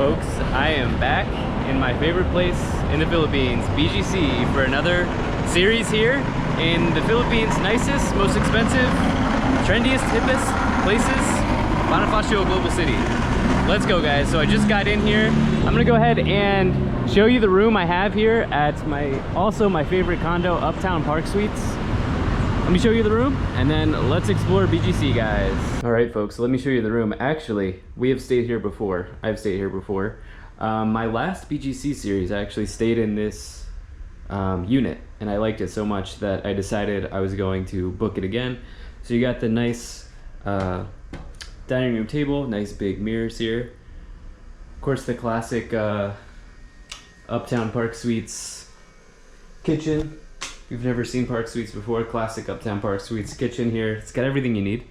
folks, I am back in my favorite place in the Philippines, BGC, for another series here in the Philippines' nicest, most expensive, trendiest, hippest places, Bonifacio Global City. Let's go, guys. So I just got in here. I'm gonna go ahead and show you the room I have here at also my favorite condo, Uptown Park Suites. Let me show you the room and then let's explore BGC, guys. All right, folks, let me show you the room. Actually, we have stayed here before. I've stayed here before. My last BGC series, I actually stayed in this unit and I liked it so much that I decided I was going to book it again. So you got the nice dining room table, nice big mirrors here. Of course, the classic Uptown Park Suites kitchen. If you've never seen Park Suites before, classic Uptown Park Suites kitchen here. It's got everything you need.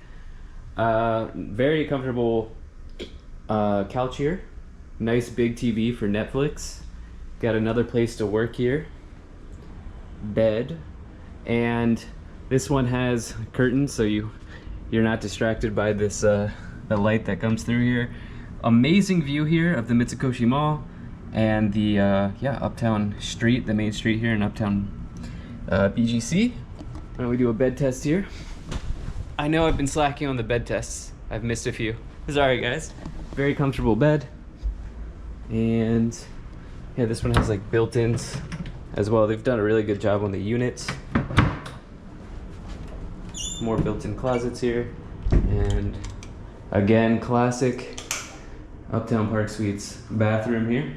Very comfortable couch here. Nice big TV for Netflix. Got another place to work here. Bed. And this one has curtains so you're not distracted by this the light that comes through here. Amazing view here of the Mitsukoshi Mall and the Uptown Street, the main street here in Uptown BGC. Why don't we do a bed test here? I know I've been slacking on the bed tests. I've missed a few. Sorry, guys. Very comfortable bed. And yeah, this one has like built-ins as well. They've done a really good job on the units. More built-in closets here. And again, classic Uptown Park Suites bathroom here.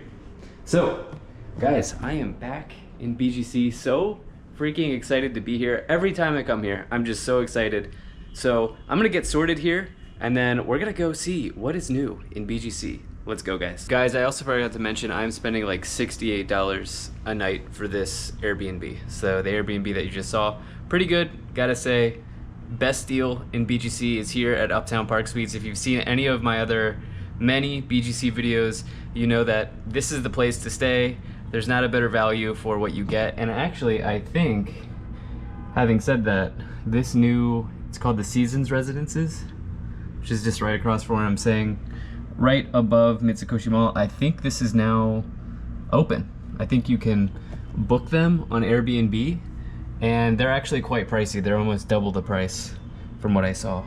So, guys, I am back in BGC. So freaking excited to be here. Every time I come here, I'm just so excited. So I'm gonna get sorted here and then we're gonna go see what is new in BGC. Let's go, guys. Guys, I also forgot to mention I'm spending like $68 a night for this Airbnb. So the Airbnb that you just saw, pretty good, gotta say. Best deal in BGC is here at Uptown Park Suites. If you've seen any of my other many BGC videos, you know that this is the place to stay. There's not a better value for what you get. And actually, I think, having said that, this new, it's called the Seasons Residences, which is just right across from where I'm staying, right above Mitsukoshi Mall. I think this is now open. I think you can book them on Airbnb, and they're actually quite pricey. They're almost double the price from what I saw.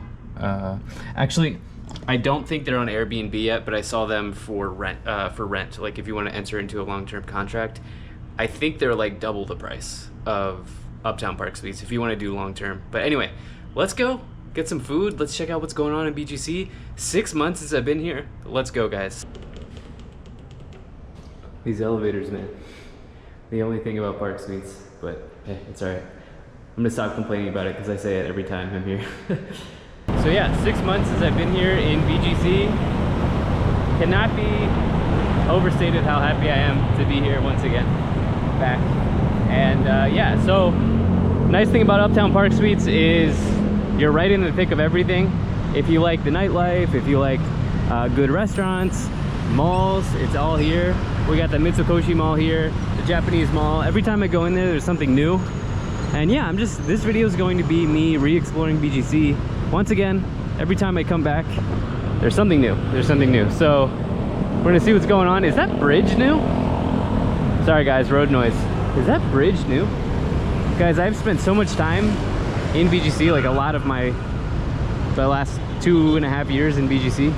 Actually, I don't think they're on Airbnb yet, but I saw them for rent. Like if you want to enter into a long-term contract, I think they're like double the price of Uptown Park Suites if you want to do long-term. But anyway, let's go get some food. Let's check out what's going on in BGC. 6 months since I've been here. Let's go, guys. These elevators, man. The only thing about Park Suites, but hey, it's all right. I'm gonna stop complaining about it because I say it every time I'm here. So yeah, 6 months since I've been here in BGC. Cannot be overstated how happy I am to be here once again, back. And yeah, so nice thing about Uptown Park Suites is you're right in the thick of everything. If you like the nightlife, if you like good restaurants, malls, it's all here. We got the Mitsukoshi Mall here, the Japanese Mall. Every time I go in there, there's something new. And yeah, this video is going to be me re-exploring BGC. Once again, every time I come back, there's something new. There's something new. So we're gonna see what's going on. Is that bridge new? Sorry guys, road noise. Is that bridge new? Guys, I've spent so much time in BGC, like a lot of the last 2.5 years in BGC.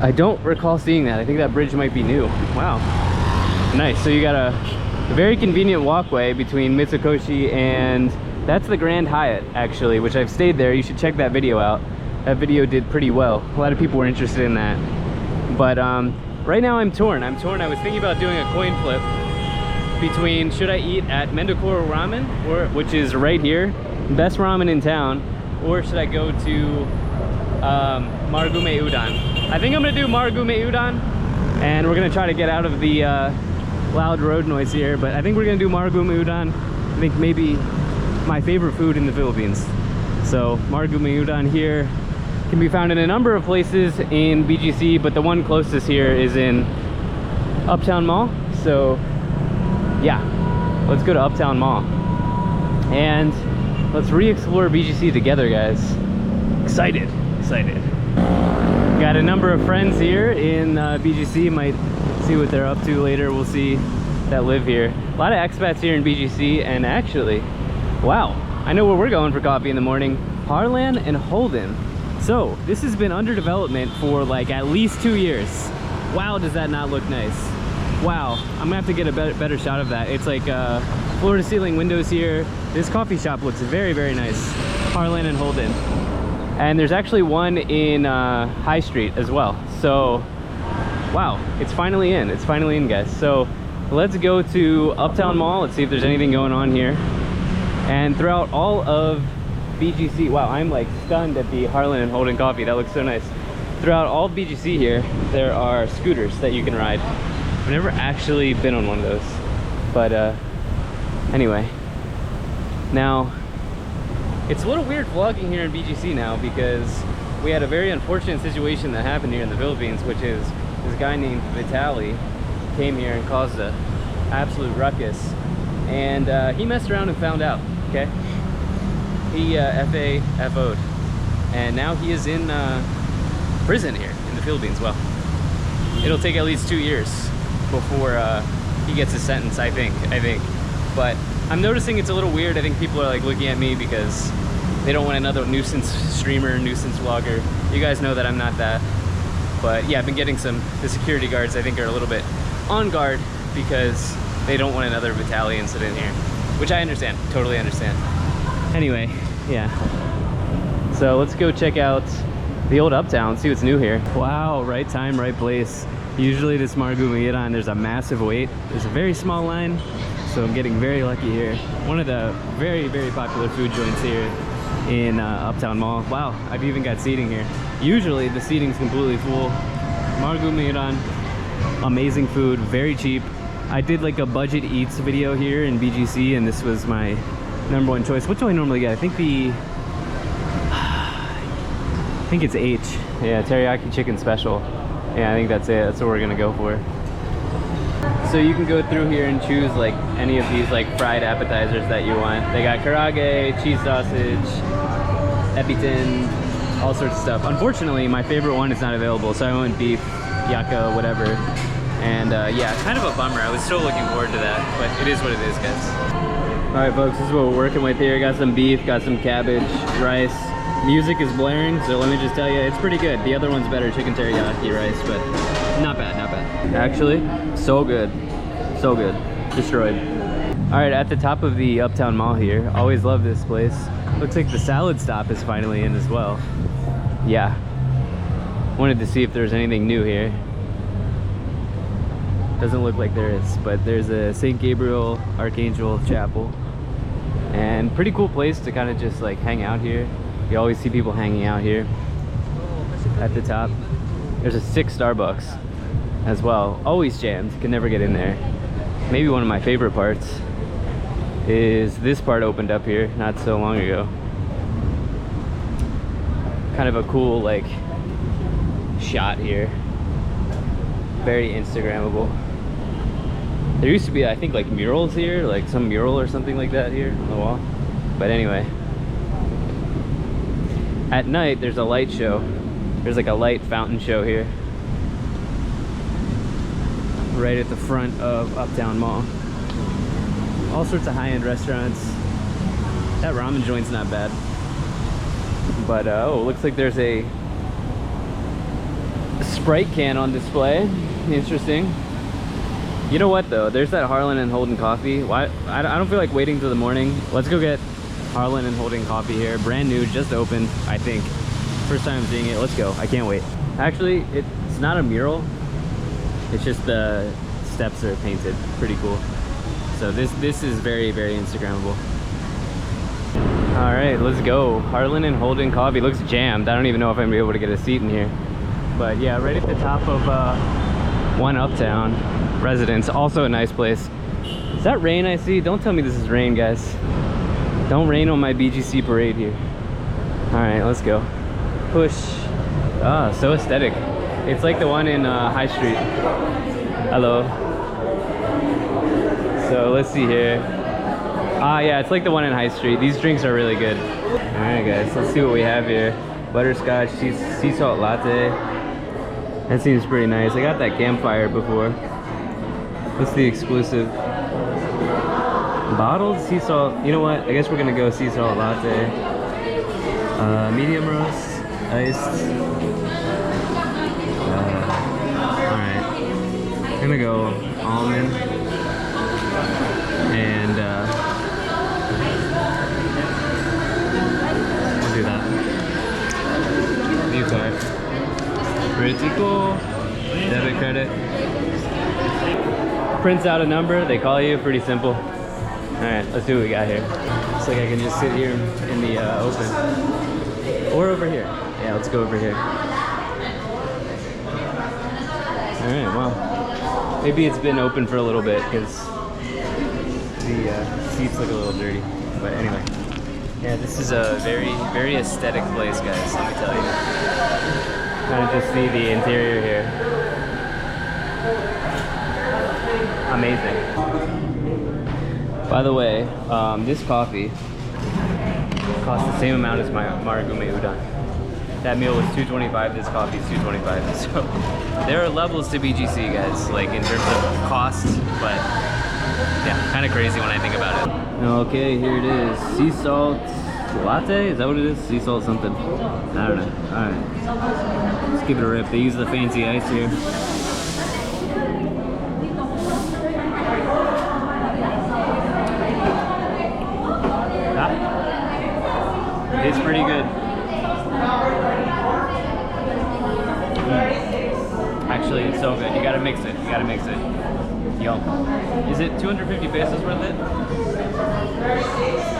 I don't recall seeing that. I think that bridge might be new. Wow, nice. So you got a very convenient walkway between Mitsukoshi and that's the Grand Hyatt, actually, which I've stayed there. You should check that video out. That video did pretty well. A lot of people were interested in that. But right now I'm torn. I was thinking about doing a coin flip between should I eat at Mendokoro Ramen, which is right here, best ramen in town, or should I go to Marugume Udon. I think I'm gonna do Marugume Udon, and we're gonna try to get out of the loud road noise here, but I think we're gonna do Marugume Udon. I think maybe my favorite food in the Philippines. So Marugume Udon here can be found in a number of places in BGC, but the one closest here is in Uptown Mall. So yeah, let's go to Uptown Mall and let's re-explore BGC together, guys. Excited. Got a number of friends here in BGC. Might see what they're up to later. We'll see, that live here. A lot of expats here in BGC, and actually, wow, I know where we're going for coffee in the morning. Harlan and Holden. So this has been under development for like at least 2 years. Wow, does that not look nice? Wow, I'm gonna have to get a better shot of that. It's like floor to ceiling windows here. This coffee shop looks very, very nice. Harlan and Holden. And there's actually one in High Street as well. So, wow, it's finally in. It's finally in, guys. So let's go to Uptown Mall. Let's see if there's anything going on here. And throughout all of BGC, wow, I'm like stunned at the Harlan and Holden coffee. That looks so nice. Throughout all BGC here, there are scooters that you can ride. I've never actually been on one of those. But anyway, now, it's a little weird vlogging here in BGC now because we had a very unfortunate situation that happened here in the Philippines, which is this guy named Vitaly came here and caused a absolute ruckus, and he messed around and found out, okay? He FO'd, and now he is in prison here in the Philippines. Well, it'll take at least 2 years before he gets his sentence, I think. But I'm noticing it's a little weird. I think people are like looking at me because they don't want another nuisance streamer, nuisance vlogger. You guys know that I'm not that. But yeah, I've been getting the security guards I think are a little bit on guard because they don't want another Vitaly incident here, which I understand, totally understand. Anyway, yeah. So let's go check out the old Uptown, see what's new here. Wow, right time, right place. Usually this Marguerita, there's a massive wait. There's a very small line, so I'm getting very lucky here. One of the very, very popular food joints here in Uptown Mall. Wow, I've even got seating here. Usually the seating's completely full. Marguerita, amazing food, very cheap. I did like a budget eats video here in BGC, and this was my #1 choice. What do I normally get? I think it's H. Yeah, teriyaki chicken special. Yeah, I think that's it. That's what we're gonna go for. So you can go through here and choose like any of these like fried appetizers that you want. They got karage, cheese sausage, epiton, all sorts of stuff. Unfortunately, my favorite one is not available, so I went beef, yaka, whatever. And yeah, kind of a bummer. I was so looking forward to that, but it is what it is, guys. All right, folks, this is what we're working with here. Got some beef, got some cabbage, rice. Music is blaring, so let me just tell you, it's pretty good. The other one's better, chicken teriyaki rice, but not bad, not bad. Actually, so good, so good. Destroyed. All right, at the top of the Uptown Mall here. Always love this place. Looks like the salad stop is finally in as well. Yeah. Wanted to see if there's anything new here. Doesn't look like there is, but there's a St. Gabriel Archangel Chapel. And pretty cool place to kind of just like hang out here. You always see people hanging out here at the top. There's a 6 Starbucks as well. Always jammed, can never get in there. Maybe one of my favorite parts is this part opened up here not so long ago. Kind of a cool like shot here. Very Instagrammable. There used to be, I think, like murals here, like some mural or something like that here on the wall. But anyway, at night there's a light show. There's like a light fountain show here, right at the front of Uptown Mall. All sorts of high-end restaurants. That ramen joint's not bad. But oh, looks like there's a Sprite can on display. Interesting. You know what though? There's that Harlan and Holden coffee. Why? I don't feel like waiting till the morning. Let's go get Harlan and Holden coffee here. Brand new, just opened, I think. First time seeing it. Let's go. I can't wait. Actually, it's not a mural. It's just the steps are painted. Pretty cool. So this is very, very Instagrammable. All right, let's go. Harlan and Holden coffee. Looks jammed. I don't even know if I'm gonna be able to get a seat in here. But yeah, right at the top of One Uptown Residence. Also a nice place. Is that rain I see? Don't tell me this is rain, guys. Don't rain on my BGC parade here. All right, let's go. Push. Ah, so aesthetic. It's like the one in High Street. Hello. So let's see here. Ah, yeah, it's like the one in High Street. These drinks are really good. All right, guys, let's see what we have here. Butterscotch, sea salt latte. That seems pretty nice. I got that campfire before. What's the exclusive? Bottled sea salt. You know what? I guess we're gonna go sea salt latte. Medium roast, iced. Alright. I'm gonna go almond. And we'll do that. View card. Pretty cool. Debit, credit. Prints out a number, they call you, pretty simple. Alright, let's see what we got here. Looks like I can just sit here in the open. Or over here. Yeah, let's go over here. Alright, well. Maybe it's been open for a little bit because the seats look a little dirty. But anyway. Yeah, this is a very, very aesthetic place, guys, let me tell you. Kind of just see the interior here. Amazing. By the way, this coffee costs the same amount as my Marigume udon. That meal was $2.25, this coffee is $2.25. So there are levels to BGC, guys, like in terms of cost, but yeah, kind of crazy when I think about it. Okay, here it is. Sea salt latte? Is that what it is? Sea salt something. I don't know. Alright. Let's give it a rip. They use the fancy ice here. It's pretty good. Actually, it's so good. You gotta mix it. You gotta mix it. Yum. Is it 250 pesos worth it?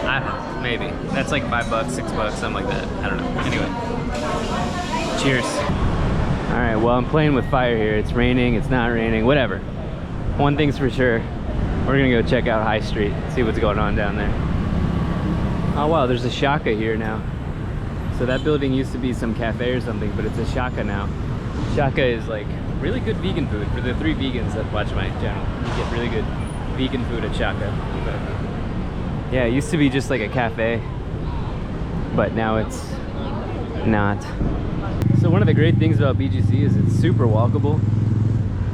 I don't know. Maybe. That's like $5, $6, something like that. I don't know. Anyway. Cheers. Alright, well, I'm playing with fire here. It's raining, it's not raining, whatever. One thing's for sure. We're gonna go check out High Street, see what's going on down there. Oh wow, there's a Shaka here now. So that building used to be some cafe or something, but it's a Shaka now. Shaka is like really good vegan food for the 3 vegans that watch my channel. You get really good vegan food at Shaka. But yeah, it used to be just like a cafe, but now it's not. So one of the great things about BGC is it's super walkable.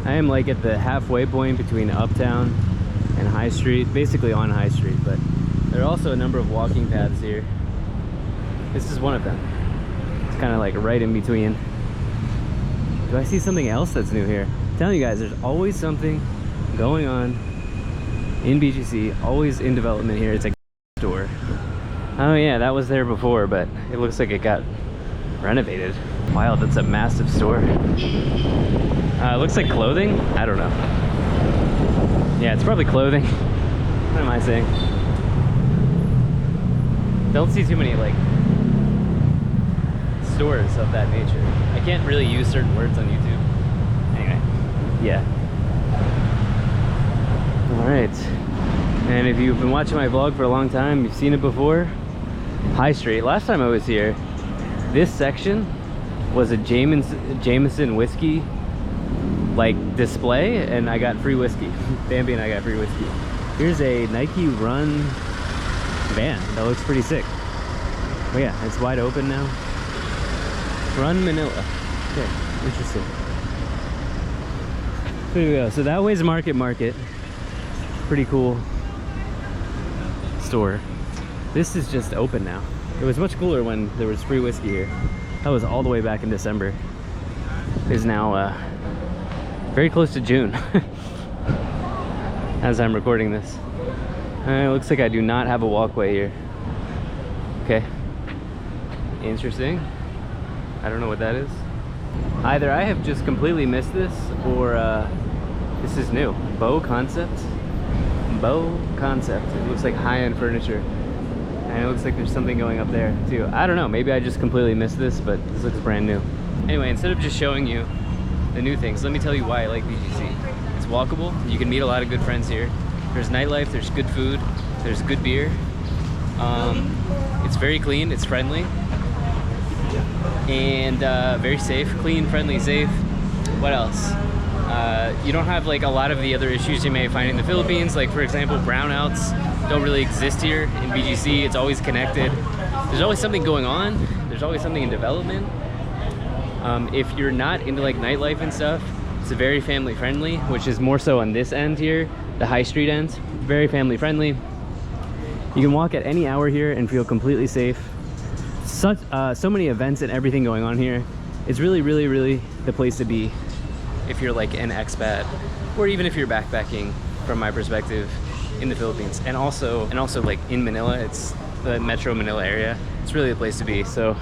I am like at the halfway point between Uptown and High Street, basically on High Street, but there are also a number of walking paths here. This is one of them. It's kind of like right in between. Do I see something else that's new here? I'm telling you guys, there's always something going on in BGC, always in development here. It's a store. Oh yeah, that was there before, but it looks like it got renovated. Wow, that's a massive store. It looks like clothing? I don't know. Yeah, it's probably clothing. What am I saying? Don't see too many like stores of that nature. I can't really use certain words on YouTube. Anyway, yeah. Alright. And if you've been watching my vlog for a long time, you've seen it before. High Street. Last time I was here, this section was a Jameson whiskey like display, and I got free whiskey. Bambi and I got free whiskey. Here's a Nike Run van that looks pretty sick. Oh yeah, it's wide open now. Run Manila. Okay, interesting. There we go. So that way's Market. Pretty cool store. This is just open now. It was much cooler when there was free whiskey here. That was all the way back in December. It's now very close to June as I'm recording this. It looks like I do not have a walkway here. Okay. Interesting. I don't know what that is. Either I have just completely missed this, or this is new. Bow Concept. Bow Concept. It looks like high-end furniture. And it looks like there's something going up there too. I don't know, maybe I just completely missed this, but this looks brand new. Anyway, instead of just showing you the new things, let me tell you why I like BGC. It's walkable, you can meet a lot of good friends here. There's nightlife, there's good food, there's good beer. It's very clean, it's friendly. And very safe, clean, friendly, safe. What else? You don't have like a lot of the other issues you may find in the Philippines, like for example, brownouts don't really exist here in BGC. It's always connected. There's always something going on. There's always something in development. If you're not into like nightlife and stuff, it's very family friendly, which is more so on this end here, the high street end. Very family friendly. You can walk at any hour here and feel completely safe. So many events and everything going on here. It's really, really, really the place to be if you're like an expat, or even if you're backpacking, from my perspective, in the Philippines. And also like in Manila, it's the Metro Manila area. It's really the place to be. So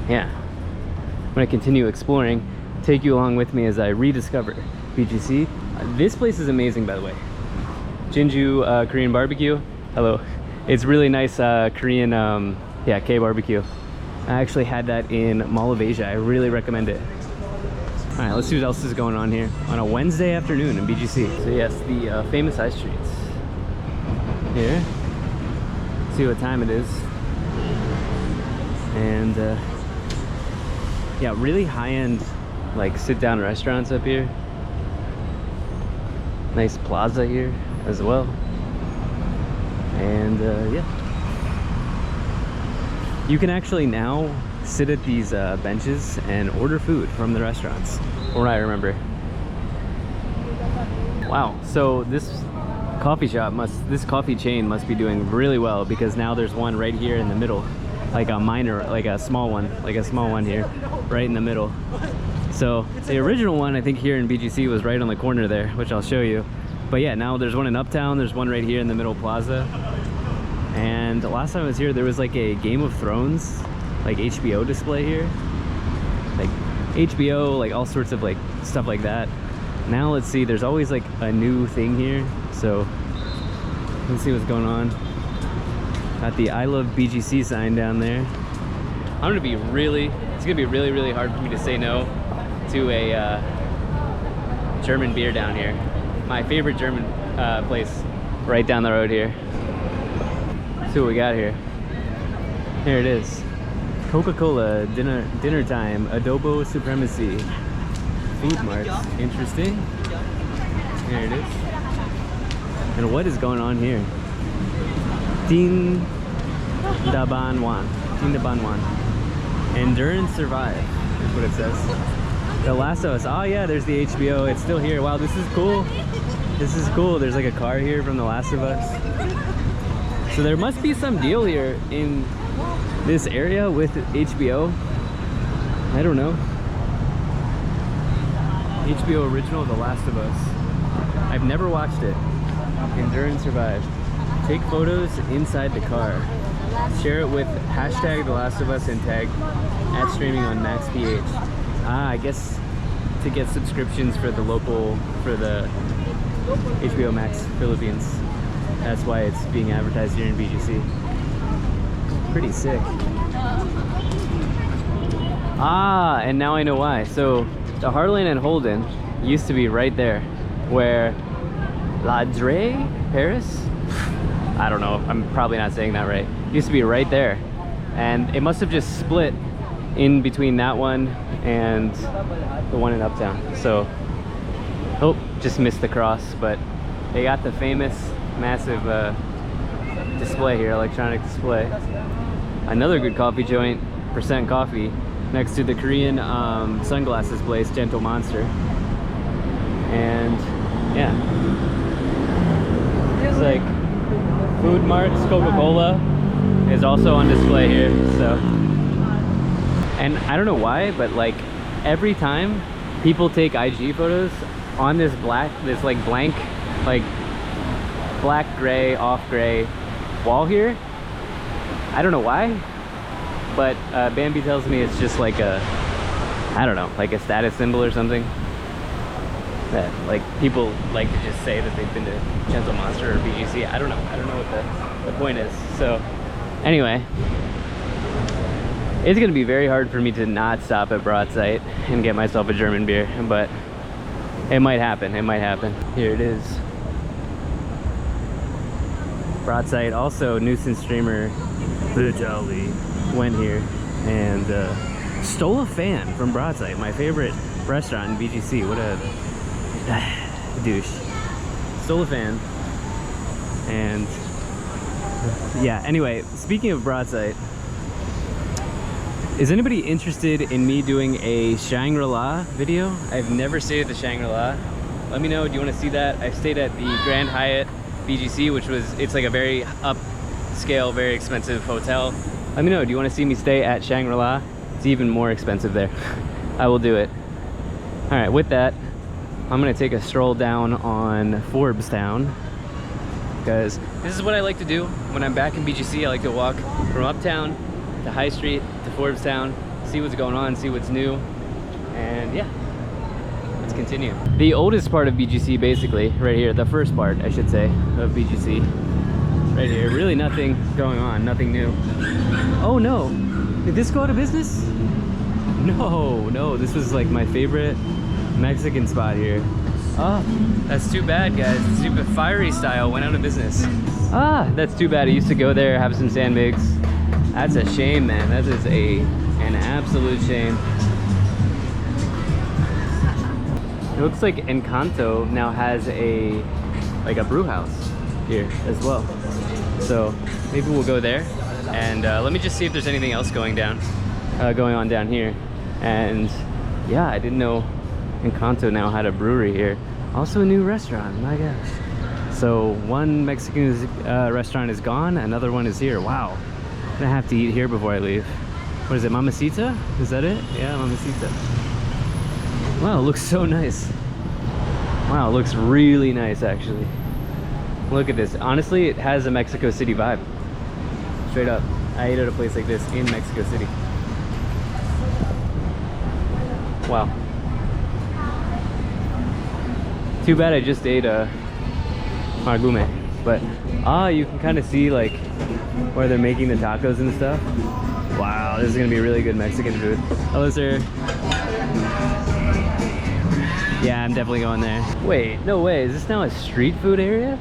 yeah, I'm gonna continue exploring, take you along with me as I rediscover BGC. This place is amazing, by the way. Jinju Korean barbecue. Hello. It's really nice Korean, yeah, K barbecue. I actually had that in Mall of Asia. I really recommend it. All right, let's see what else is going on here on a Wednesday afternoon in BGC. So yes, the famous high streets here. See what time it is. And yeah, really high-end like sit-down restaurants up here. Nice plaza here as well. And yeah, you can actually now sit at these benches and order food from the restaurants, from what I remember. Wow, so this coffee chain must be doing really well, because now there's one right here in the middle, like a small one here, right in the middle. So the original one, I think here in BGC, was right on the corner there, which I'll show you. But yeah, now there's one in Uptown, there's one right here in the middle plaza. And last time I was here, there was like a Game of Thrones, like HBO display here. Like HBO, like all sorts of like stuff like that. Now let's see, there's always like a new thing here. So let's see what's going on. Got the I Love BGC sign down there. It's gonna be really, really hard for me to say no to a German beer down here. My favorite German place right down the road here. Let's see what we got here. Here it is. Coca-Cola dinner time, adobo supremacy. Food marts, interesting. Here it is. And what is going on here? Tin da Ban Wan. Endurance Survive is what it says. The Last of Us. Oh yeah, there's the HBO. It's still here. Wow, this is cool. This is cool. There's like a car here from The Last of Us. So there must be some deal here in this area with HBO. I don't know. HBO original The Last of Us. I've never watched it. Endurance Survive. Take photos inside the car. Share it with hashtag The Last of Us and tag @streaming on MaxPH. I guess to get subscriptions for the HBO Max Philippines. That's why it's being advertised here in BGC. Pretty sick. And now I know why. So the Harlan and Holden used to be right there, where La Dre Paris? I don't know, I'm probably not saying that right. Used to be right there. And it must have just split in between that one and the one in Uptown. So, oh, just missed the cross, but they got the famous massive display here, electronic display. Another good coffee joint, Percent Coffee, next to the Korean sunglasses place, Gentle Monster. And yeah, it's like Food Marts, Coca-Cola is also on display here. So, and I don't know why, but like every time people take IG photos on this blank, like black, gray, off gray wall here. I don't know why, but Bambi tells me it's just like a, I don't know, like a status symbol or something. That like people like to just say that they've been to Gentle Monster or BGC. I don't know what the point is. So anyway, it's gonna be very hard for me to not stop at Broadside and get myself a German beer, but it might happen. Here it is. Broadside, also nuisance streamer Vitaly went here and stole a fan from Broadside, my favorite restaurant in BGC. What a douche. Stole a fan. And yeah, anyway, speaking of Broadside, Is anybody interested in me doing a Shangri-La video? I've never stayed at the Shangri-La. Let me know, do you want to see that? I've stayed at the Grand Hyatt BGC, which was, it's like a very upscale, very expensive hotel. Let me know, do you want to see me stay at Shangri-La? It's even more expensive there. I will do it. All right, with that, I'm gonna take a stroll down on Forbes Town, because this is what I like to do when I'm back in BGC. I like to walk from uptown to High Street to Forbes Town, see what's going on, see what's new, and yeah, let's continue. The oldest part of BGC, basically, right here, the first part, I should say, of BGC, right here. Really nothing going on, nothing new. Oh no, did this go out of business? No, this was like my favorite Mexican spot here. Oh, that's too bad, guys. The stupid Fiery Style went out of business. Ah, that's too bad. I used to go there, have some sandwiches. That's a shame, man. That is an absolute shame. It looks like Encanto now has a brew house here as well. So maybe we'll go there, and let me just see if there's anything else going on down here. And yeah, I didn't know Encanto now had a brewery here. Also a new restaurant, my gosh. So one Mexican restaurant is gone, another one is here. Wow. I have to eat here before I leave. What is it, Mamacita? Is that it? Yeah, Mamacita. Wow, it looks so nice. Wow, it looks really nice, actually. Look at this. Honestly, it has a Mexico City vibe. Straight up. I ate at a place like this in Mexico City. Wow. Too bad I just ate a margume, but you can kind of see like where they're making the tacos and stuff. Wow, this is gonna be really good Mexican food. Hello, sir. Yeah, I'm definitely going there. Wait, no way, is this now a street food area?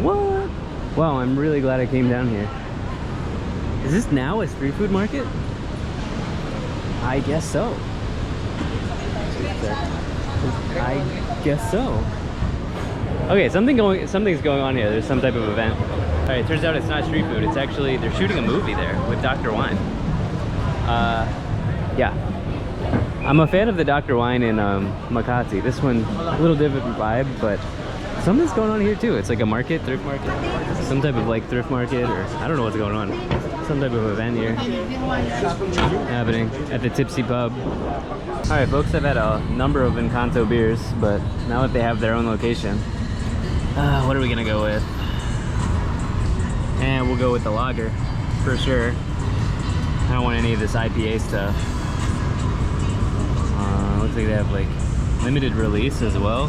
What? Wow, I'm really glad I came down here. Is this now a street food market? I guess so. I guess so. Okay, something's going on here. There's some type of event. All right, turns out it's not street food. It's actually, they're shooting a movie there with Dr. Wine. Yeah. I'm a fan of the Dr. Wine in Makati. This one, a little different vibe, but something's going on here too. It's like a market, thrift market. Some type of like thrift market, or I don't know what's going on. Some type of event here happening at the Tipsy Pub. All right, folks, I've had a number of Encanto beers, but now that they have their own location, what are we gonna go with? And we'll go with the lager, for sure. I don't want any of this IPA stuff. Looks like they have like limited release as well.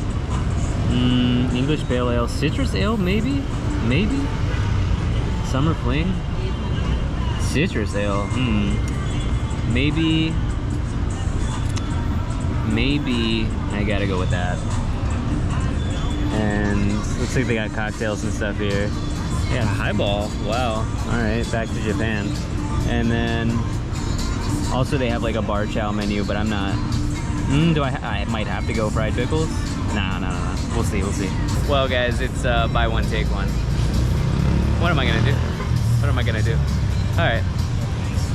English Pale Ale, Citrus Ale, maybe? Maybe? Summer Fling? Citrus Ale, Maybe I gotta go with that. And looks like they got cocktails and stuff here. Yeah, highball. Wow. All right, back to Japan. And then also they have like a bar chow menu, but I'm not. Do I might have to go fried pickles? No. We'll see. Well, guys, it's buy one take one. What am I gonna do? All right,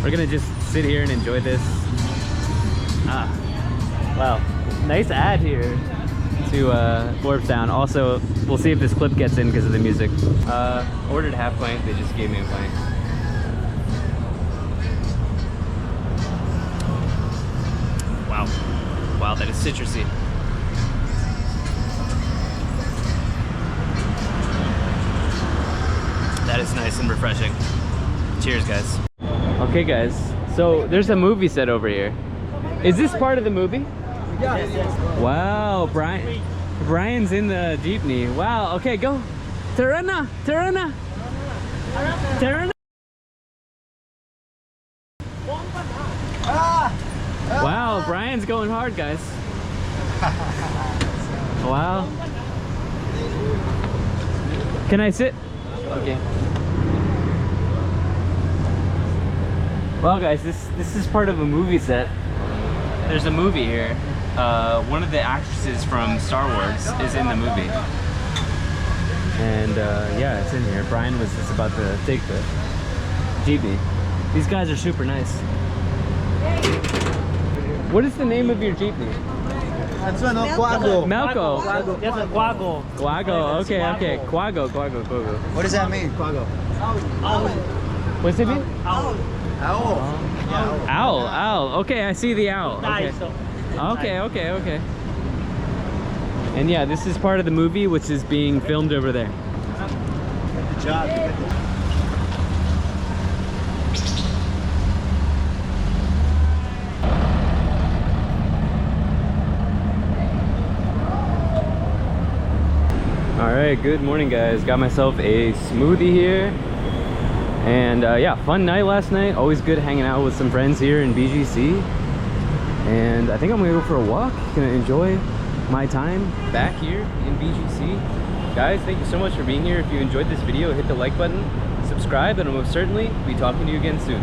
we're gonna just sit here and enjoy this. Wow, nice ad here to Forbes Town. Also, we'll see if this clip gets in because of the music. Ordered half pint, they just gave me a pint. Wow, that is citrusy. That is nice and refreshing. Cheers, guys. Okay, guys, so there's a movie set over here. Is this part of the movie? Yes. Wow, Brian's in the jeepney. Wow, okay, go. Tarana. Wow, Brian's going hard, guys. Wow. Can I sit? Okay. Well, guys, this is part of a movie set. There's a movie here. One of the actresses from Star Wars is in the movie. And yeah, it's in here. Brian was just about to take the jeepney. These guys are super nice. What is the name of your jeepney? That's one of Quago. Malco. That's a Quago. Quago. Okay, okay. Quago. What does that mean? Quago. What's it mean? Owl. Owl. Okay, I see the owl. Okay. Okay. And yeah, this is part of the movie, which is being filmed over there. Good job. Alright, good morning guys. Got myself a smoothie here. And yeah, fun night last night. Always good hanging out with some friends here in BGC. And I think I'm gonna go for a walk. Gonna enjoy my time back here in BGC. Guys, thank you so much for being here. If you enjoyed this video, hit the like button, subscribe, and I'll most certainly be talking to you again soon.